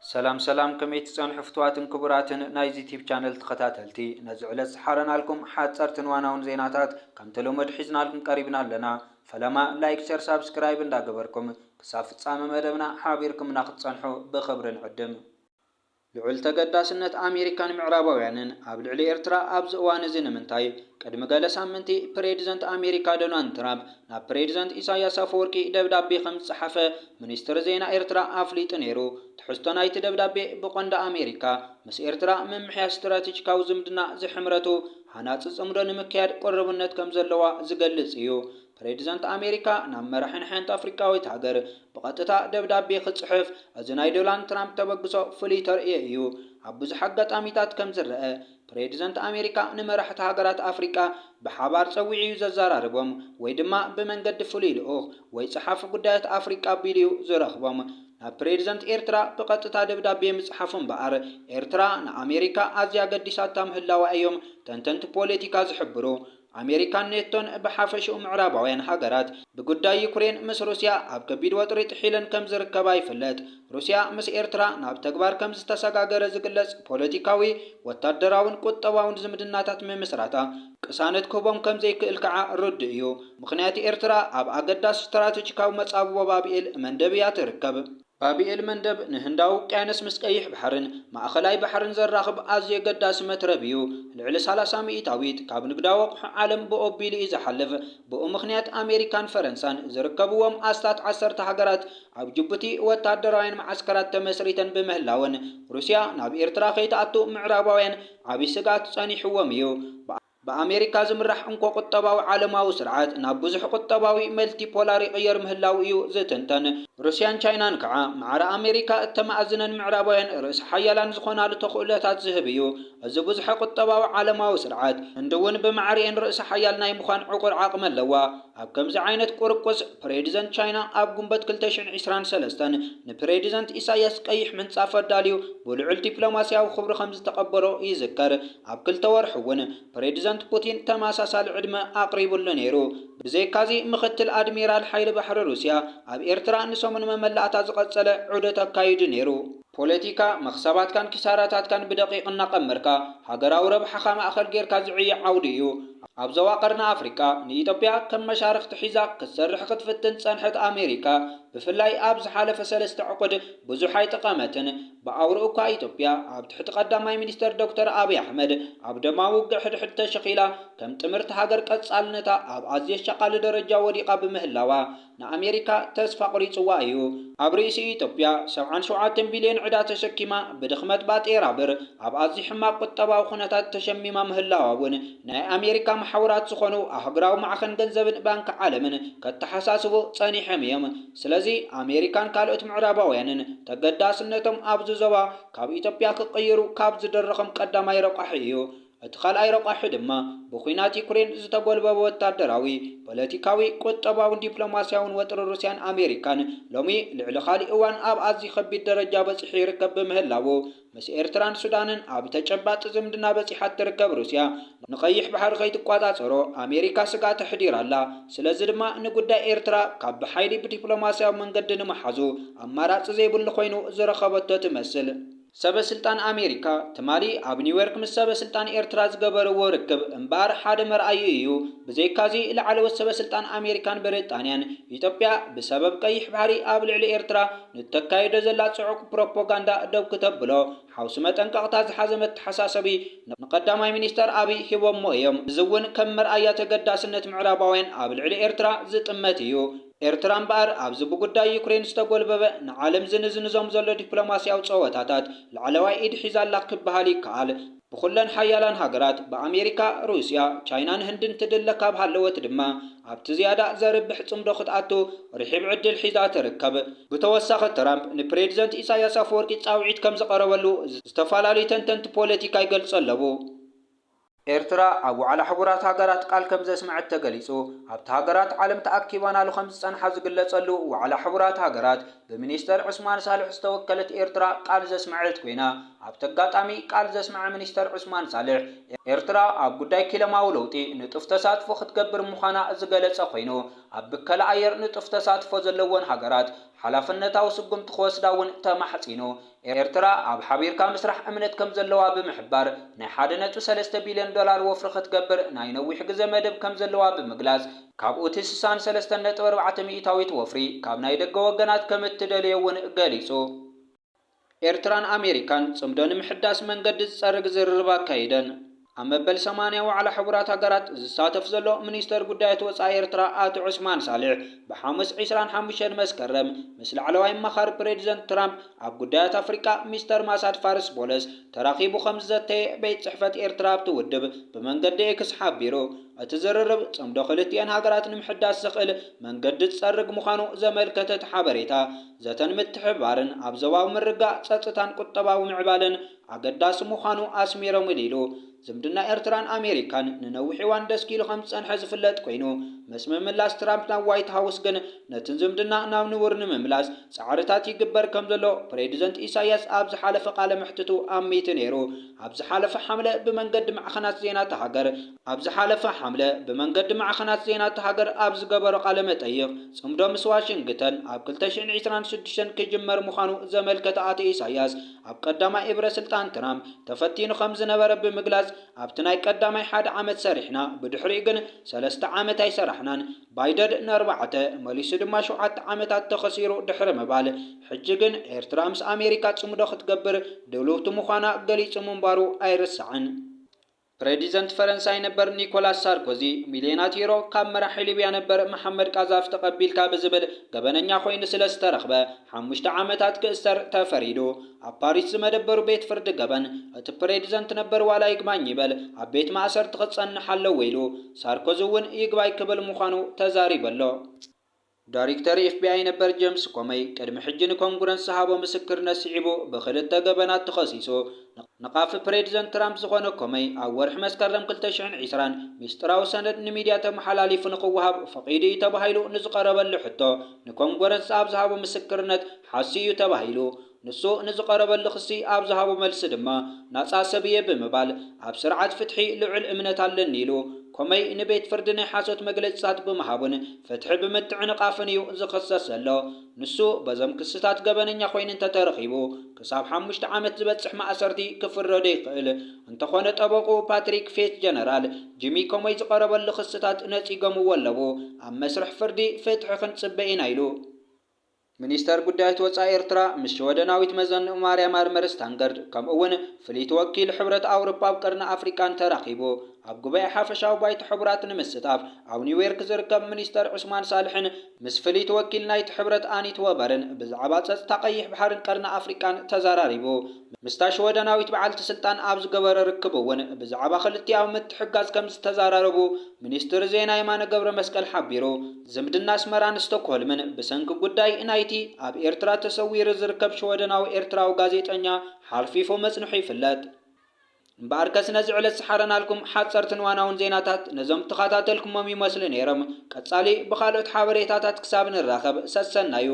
سلام سلام كميت صنح فتواتن كبراتن نايز يوتيوب channel تخاتاتلتي نزعلت حرنا لكم حاصرتن واناون زيناتات كم تلومد حزنا لكم قريبنا لنا فلما لايك شير سبسكرايب እንዳገበርኩም ክሳብ ፍጻመ መደብና ሓቢርኩም ናኽጽንሑ ብኽብርን ዕድም ልዑል ተገዳስነት አሜሪካን ምዕራባውያንን ኣብ ልዕሊ ኤርትራ ኣብ ዝእዋን እዚ ንምንታይ ቅድሚ ገለ ሳምንቲ ፕሬዚደንት አሜሪካ ዶናልድ ትራምፕ ናብ ፕሬዚደንት ኢሳያስ አፈወርቂ ደብዳቤ ከም ዝጸሓፈ ሚኒስትር ዜና ኤርትራ ኣፍሊጡ ነይሩ። ትሕዝቶ ናይቲ ደብዳቤ ብቆንዳ አሜሪካ ምስ ኤርትራ ምምሕያሽ ስትራቴጂካዊ ዝምድና ዝሕምረቱ ሃናፂ ጽምዶ ንምክያድ ቁርብነት ከም ዘለዋ ዝገልጽ እዩ። ፕሬዚደንት አሜሪካ ናብ መራሕን ሓንቲ አፍሪካዊት ሃገር በቀጥታ ደብዳቤ ክጽሕፍ እዚ ናይ ዶናልድ ትራምፕ ተበግሶ ፍሉይ ተርእዮ እዩ። ኣብ ብዙሕ ኣጋጣሚታት ከም ዝረአ ፕሬዚደንት አሜሪካ ንመራሕቲ ሃገራት አፍሪካ ብሓባር ፀዊዑ ዘዘራርቦም ወይ ድማ ብመንገዲ ፍሉይ ልኡኽ ወይ ጸሓፊ ጉዳያት አፍሪካ ቢልዩ ዝረኽቦም ናብ ፕሬዚደንት ኤርትራ በቀጥታ ደብዳቤ ምጽሓፍ እምበኣር ኤርትራ ንአሜሪካ ኣዝያ ገዲሳታ ምህላዋ እዮም ተንተንቲ ፖለቲካ ዝሕብሩ። አሜሪካን ኔቶን በሓፈሽኡ ምዕራባውያን ሃገራት ብጉዳይ ዩክሬን ምስ ሩስያ ኣብ ከቢድ ወጥሪ ጥሒለን ከም ዝርከባ ይፍለጥ። ሩስያ ምስ ኤርትራ ናብ ተግባር ከም ዝተሰጋገረ ዝግለጽ ፖለቲካዊ ወታደራውን ቁጠባውን ዝምድናታት ምምስራታ ቅሳነት ክህቦም ከም ዘይክእል ከዓ ርዱእ እዩ። ምክንያቱ ኤርትራ ኣብ ኣገዳሲ ስትራቴጂካዊ መጻብቦ ባቢኤል መንደብ እያ ትርከብ። ባቢኤል መንደብ ንህንዳዊ ውቅያኖስ ምስ ቀይሕ ባሕርን ማእኸላይ ባሕርን ዘራኽብ ኣዝዩ ኣገዳሲ መትረብ እዩ። ልዕሊ 30 ሚኢታዊት ካብ ንግዳዊ ኣቑሑ ዓለም ብኦቢሉ እዩ ዝሓልፍ። ብኡ ምክንያት አሜሪካን ፈረንሳን ዝርከብዎም ኣስታት 10 ሃገራት ኣብ ጅቡቲ ወታደራውያን ማዓስከራት ተመስሪተን ብምህላወን ሩስያ ናብ ኤርትራ ከይተኣቱ ምዕራባውያን ዓብይ ስጋት ጸኒሕዎም እዩ። በአሜሪካ ዝምራሕ እንኳ ቁጠባዊ ዓለማዊ ስርዓት ናብ ብዙሕ ቁጠባዊ መልቲፖላር ይቕየር ምህላው እዩ ዝትንተን። ሩስያን ቻይናን ከዓ ማዕረ አሜሪካ እተማእዝነን ምዕራባውያን ርእሲ ሓያላን ዝኾናሉ ተኽእሎታት ዝህብ እዩ። እዚ ብዙሕ ቁጠባዊ ዓለማዊ ስርዓት እንደውን ብማዕሪአን ርእሲ ሓያል ናይ ምዃን ዕቁር ዓቕሚ ኣለዋ። ኣብ ከምዚ ዓይነት ቁርቁስ ፕሬዚደንት ቻይና ኣብ ጉንበት 2023 ንፕሬዚደንት ኢሳያስ ቀይሕ ምንጻፍ ኣዳልዩ ብልዑል ዲፕሎማስያዊ ክብሪ ከም ዝተቐበሎ ይዝከር። ኣብ 2 ወርሒ እውን ፕሬዚደንት ፑቲን ተመሳሳሊ ዕድመ ኣቅሪቡሉ ነይሩ። ብዘይካዚ ምክትል አድሚራል ሓይሊ ባሕሪ ሩስያ ኣብ ኤርትራ ንሰሙን መመላእታ ዝቐጸለ ዑደት ኣካይዱ ነይሩ። ፖለቲካ መኽሰባትካን ኪሳራታትካን ብደቂቕ እናቐመርካ ሃገራዊ ረብሓኻ ማእኸል ጌርካ ዝዕዮ ዓውዲ እዩ። ኣብ ዞባ ቀርኒ አፍሪካ ንኢትዮጵያ ከም መሻርክቲ ሒዛ ክትሰርሕ ክትፍትን ጸንሐት አሜሪካ ብፍላይ ኣብ ዝሓለፈ 3 ዕቁድ ብዙሕ ኣይጠቐመትን። ብኣውርኡ እኳ ኢትዮጵያ ኣብ ትሕቲ ቀዳማይ ሚኒስተር ዶክተር አብይ አሕመድ ኣብ ደማዊ ውግዕ ሕድሕድ ተሸኺላ ከም ጥምርቲ ሃገር ቀጻልነታ ኣብ ኣዝየ ሸቓሊ ደረጃ ወዲቓ ብምህላዋ ንአሜሪካ ተስፋ ቁሪጽዋ እዩ። ኣብ ርእሲ ኢትዮጵያ 77 ቢልዮን ዕዳ ተሸኪማ ብድኽመት ባጤራ ብር ኣብ ኣዝዩ ሕማቅ ቁጠባዊ ኩነታት ተሸሚማ ምህላዋ እውን ናይ አሜሪካ ማሕበራት ዝኾኑ ኣህጉራዊ ማዕኸን ገንዘብን ባንኪ ዓለምን ከተሓሳስቡ ጸኒሖም እዮም። ስለዚ አሜሪካን ካልኦት ምዕራባውያንን ተገዳስነቶም ኣብዚ ዞባ ካብ ኢትዮጵያ ክቕይሩ ካብ ዝደረኸም ቀዳማይ ረቋሒ እዩ። እቲ ካልኣይ ረቋሒ ድማ ብኩናት ዩክሬን ዝተጎልበበ ወታደራዊ ፖለቲካዊ ቁጠባውን ዲፕሎማስያውን ወጥሪ ሩስያን አሜሪካን ሎሚ ልዕሊ ካልእ እዋን ኣብ ኣዝዩ ከቢድ ደረጃ በፂሑ ይርከብ ብምህላው ምስ ኤርትራን ሱዳንን ኣብ ተጨባጢ ዝምድና በፂሓ ትርከብ ሩስያ ንቀይሕ ባሕሪ ከይትቆጻጸሮ አሜሪካ ስጋት ተሕዲራላ። ስለዚ ድማ ንጉዳይ ኤርትራ ካብ ብሓይሊ ብዲፕሎማስያዊ መንገዲ ንምሓዙ ኣማራፂ ዘይብሉ ኮይኑ ዝረኸበቶ ትመስል። ሰበስልጣን አሜሪካ ትማሊ ኣብ ኒውዮርክ ምስ ሰበስልጣን ኤርትራ ዝገበርዎ ርክብ እምበር ሓደ መርኣዩ እዩ። ብዘይካዚ ላዕለዎት ሰበስልጣን አሜሪካን ብሪጣንያን ኢትዮጵያ ብሰበብ ቀይሕ ባሕሪ ኣብ ልዕሊ ኤርትራ ንተካይዶ ዘላ ጽዑቕ ፕሮፓጋንዳ ደው ክተብሎ ሓውሲ መጠንቀቕታ ዝሓዘ መተሓሳሰቢ ንቀዳማይ ሚኒስተር አብይ ሂቦሞ እዮም። እዚ እውን ከም መርኣያ ተገዳስነት ምዕራባውያን ኣብ ልዕሊ ኤርትራ ዝጥመት እዩ። ኤርትራ እምበኣር ኣብዚ ብጉዳይ ዩክሬን ዝተጎልበበ ንዓለም ዝንዝንዞም ዘሎ ዲፕሎማስያዊ ፀወታታት ላዕለዋይ ኢድ ሒዛላ ክበሃል ይከኣል። ብኩለን ሓያላን ሃገራት ብአሜሪካ፣ ሩስያ፣ ቻይናን ህንድን ትድለ ካብ ሃለወት ድማ ኣብቲ ዝያዳ ዘርብሕ ጽምዶ ክትኣቱ ርሒብ ዕድል ሒዛ ትርከብ። ብተወሳኺ ትራምፕ ንፕሬዚደንት ኢሳያስ አፈወርቂ ጻውዒት ከም ዝቐረበሉ ዝተፈላለዩ ተንተንቲ ፖለቲካ ይገልጹ ኣለዉ። ኤርትራ ኣብ ዋዕላ ሕቡራት ሃገራት ቃል ከም ዘስምዐት ተገሊጹ ኣብቲ ሃገራት ዓለም ተኣኪባናሉ ከም ዝጸንሓ ዝግለጸሉ ዋዕላ ሕቡራት ሃገራት بمنستر عثمان صالح استوكلت إيرترا قال زسمعت كوينا أبتقاطامي قال زسمع منستر عثمان صالح إيرترا أبقداي كلمة ولوتي نتفتسات فخت قبر مخانا أزغلت سخوينو أبكال عير نتفتسات فزلوان حقرات ሓላፍነታዊ ስጉምቲ ክወስዳ እውን ተማሕፂኑ ኤርትራ ኣብ ሓቢርካ ምስራሕ እምነት ከም ዘለዋ ብምሕባር ናይ 1.3 ቢልዮን ዶላር ወፍሪ ክትገብር ናይ ነዊሕ ግዜ መደብ ከም ዘለዋ ብምግላጽ ካብኡ እቲ 63.4 ሚእታዊት ወፍሪ ካብ ናይ ደገ ወገናት ከም እትደልዮ እውን ገሊጹ። ኤርትራን ኣሜሪካን ጽምዶ ንምሕዳስ መንገዲ ዝጸርግ ዝርርብ ኣካይደን ኣብ መበል 80 ዋዕላ ሕቡራት ሃገራት ዝሳተፍ ዘሎ ሚኒስተር ጉዳያት ወፃኢ ኤርትራ ኣቶ ዑስማን ሳልሕ ብሓሙስ 25 መስከረም ምስ ላዕለዋይ ኣማኻሪ ፕሬዚደንት ትራምፕ ኣብ ጉዳያት ኣፍሪቃ ሚስተር ማሳድ ፋርስ ቦለስ ተራኺቡ ከም ዝዘተየ ቤት ጽሕፈት ኤርትራ ኣብቲ ውድብ ብመንገዲ ኤክስ ሓቢሩ እቲ ዝርርብ ጽምዶ ክልቲአን ሃገራት ንምሕዳስ ዝኽእል መንገዲ ዝጸርግ ምዃኑ ዘመልከተት ሓበሬታ ዘተን ምትሕብባርን ኣብ ዞባዊ ምርጋእ ጸጥታን ቁጠባዊ ምዕባለን ኣገዳሲ ምዃኑ ኣስሚሮም ኢሉ ዝምድና ኤርትራን ኣሜሪካን ንነዊሕ እዋን ደስ ኢሉ ከም ዝጸንሐ ዝፍለጥ ኮይኑ ምስ ምምላስ ትራምፕ ናብ ዋይት ሃውስ ግን ነቲ ዝምድና ናብ ንቡር ንምምላስ ጻዕርታት ይግበር ከም ዘሎ ፕሬዚደንት ኢሳያስ ኣብ ዝሓለፈ ቃለ መሕትቱ ኣሚቱ ነይሩ። ኣብ ዝሓለፈ ሓምለ ብመንገዲ ማዕኸናት ዜና ተሃገር ኣብ ዝገበሮ ቃለ መጠይቕ ጽምዶ ምስ ዋሽንግተን ኣብ 2026 ክጅመር ምዃኑ ዘመልከተ ኣቶ ኢሳያስ ኣብ ቀዳማይ እብረ ስልጣን ትራምፕ ተፈቲኑ ከም ዝነበረ ብምግላጽ ኣብቲ ናይ ቀዳማይ 1 ዓመት ሰሪሕና ብድሕሪኡ ግን 3 ዓመት ኣይሰራሕናን ባይደን ን4 መሊሱ ድማ 7 ዓመታት ተኸሲሩ ድሕሪ ምባል ሕጂ ግን ኤርትራ ምስ ኣሜሪካ ጽምዶ ክትገብር ድልውቲ ምዃና ገሊጹ ምንባሩ ኣይርስዕን። ፕሬዚደንት ፈረንሳይ ነበር ኒኮላስ ሳርኮዚ ሚልዮናት ዩሮ ካብ መራሒ ሊብያ ነበር መሐመድ ቃዛፍ ተቐቢልካ ብዝብል ገበነኛ ኮይኑ ስለ ዝተረኽበ 5 ዓመታት ክእሰር ተፈሪዱ። ኣብ ፓሪስ ዝመደበሩ ቤት ፍርዲ ገበን እቲ ፕሬዚደንት ነበር ዋላ ይግባኝ ይበል ኣብ ቤት ማእሰርቲ ክጸንሕ ኣለዎ ኢሉ ሳርኮዚ እውን ይግባይ ክብል ምዃኑ ተዛሪበሎ። ዳይሬክተር ኤፍቢአይ ነበር ጄምስ ኮመይ ቅድሚ ሕጂ ንኮንግረስ ዝሃቦ ምስክርነት ስዒቡ ብክልተ ገበናት ተኸሲሱ ነቃፊ ፕሬዚደንት ትራምፕ ዝኾነ ኮመይ ኣብ ወርሒ መስከረም 2020 ሚስጥራዊ ሰነድ ንሚድያ ተመሓላሊፉ ንኽወሃብ ፈቒዱ እዩ ተባሂሉ ንዝቐረበሉ ሕቶ ንኮንግረስ ኣብ ዝሃቦ ምስክርነት ሓሲ እዩ ተባሂሉ ንሱ ንዝቐረበሉ ክሲ ኣብ ዝሃቦ መልሲ ድማ ናጻ ሰብ እየ ብምባል ኣብ ስርዓት ፍትሒ ልዑል እምነት ኣለኒ ኢሉ ኮመይ ንቤት ፍርዲ ናይ ሓሶት መግለፂታት ብምሃቡን ፍትሒ ብምትዕንቃፍን እዩ ዝኽሰስ ዘሎ። ንሱ በዞም ክስታት ገበነኛ ኮይኑ እንተተረኺቡ ክሳብ 5 ዓመት ዝበጽሕ ማእሰርቲ ክፍረዶ ይኽእል። እንተኾነ ጠበቁ ፓትሪክ ፌት ጀነራል ጂሚ ኮመይ ዝቐረበሉ ክስታት ነጺገምዎ ኣለዎ። ኣብ መስርሕ ፍርዲ ፍትሒ ክንጽበ ኢና ኢሉ ሚኒስተር ጉዳያት ወፃኢ ኤርትራ ምስ ወደናዊት መዘንኡ ማርያም ኣርመር ስታንገርድ ከምኡውን ፍሊት ወኪል ሕብረት ኣውሮፓ ኣብ ቀርኒ ኣፍሪካን ተራኺቡ ኣብ ጉባኤ ሓፈሻዊ ባይቶ ሕቡራት ንምስጣፍ ኣብ ኒውዮርክ ዝርከብ ሚኒስተር ዑስማን ሳልሕን ምስ ፍሊት ወኪል ናይቲ ሕብረት ኣኒት ወበርን ብዛዕባ ጸጥታ ቀይሕ ባሕርን ቀርኒ ኣፍሪካን ተዘራሪቡ። ምስታሽ ወደናዊት በዓልቲ ስልጣን ኣብ ዝገበረ ርክብ እውን ብዛዕባ ክልቲአዊ ምትሕጋዝ ከም ዝተዘራረቡ ሚኒስትር ዜና የማነ ገብረ መስቀል ሓቢሩ። ዝምድና ኣስመራን ስቶክሆልምን ብሰንኪ ጉዳይ ናይቲ ኣብ ኤርትራ ተሰዊሩ ዝርከብ ሽወደናዊ ኤርትራዊ ጋዜጠኛ ሓልፊፉ መጽንሑ ይፍለጥ። እምበኣር ከስነ ዝዕለት ሰሓረናልኩም ሓጸርትን ዋናውን ዜናታት ነዞም ተኸታተልኩሞም ይመስሉ ነይሮም። ቀጻሊ ብኻልኦት ሓበሬታታት ክሳብ ንራኸብ ሰሰናዩ።